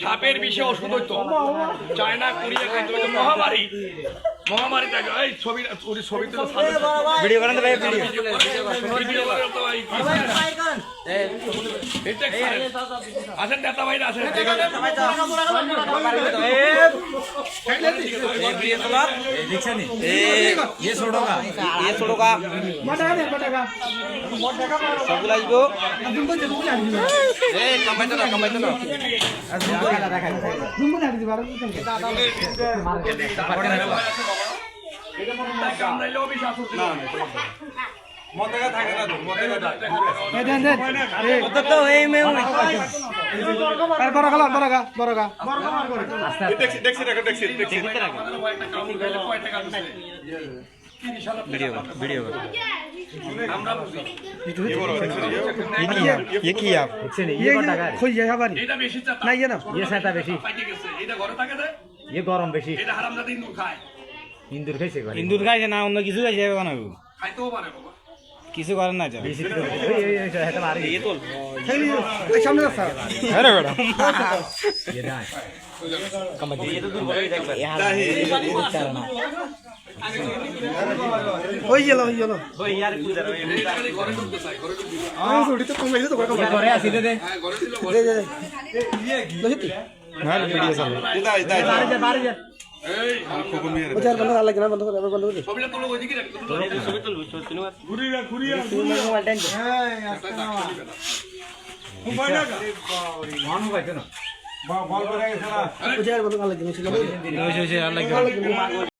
সাপের বিষে ওষুধ হইতো চায়না কোরিয়া খাইতে হইতো মহামারী মহামারী থাকে এই ছবি ছবি তো ভিডিও করেন ভাই ভিডিও তো ভাই আসেন নেতা ভাইরা আসেন देखছেন ये छोड़ोगा সবগুলো আসবো এই কমাইতে না মতেগা থাকে না মতেগা তো এই মে আর বড়গা দেখছি वीडियो আমরা বুঝি ये की आप ये खोल जाए हमारी এটা বেশি চাতা नहीं है ना ये साता बेशी পাইতে গেছে এটা ঘরে থাকে না ये गरम बेशी এটা হারামজাদা ইন্দুর খায় ইন্দুর খাইছে ইন্দুর খাইছে না অন্য কিছু খাইছে বানাবো খাইতেও পারে বাবা কিছু করে না যা বেশি এটা মারি ये তোল सामने रखा अरे बेटा ये दाई कम ये तो दूर बोल के देख होई गेलो ओए यार तू जरा ঘরে ঢুকতে চাই ঘরে ঢুকতে हां थोड़ी तो कम है तो कोई घरे आसी दे হ্যাঁ ঘরে ছিল दे लहिती ना वीडियो चल बाहर जा এই ओ यार बंद लगे ना बंद कर ছবিটা তোলো ওইদিকে রাখ ছবি তুলবি ধন্যবাদ ঘুরিয়া মোবাইল টেন মানু ভাই কেন ओ यार बंद लगे ওই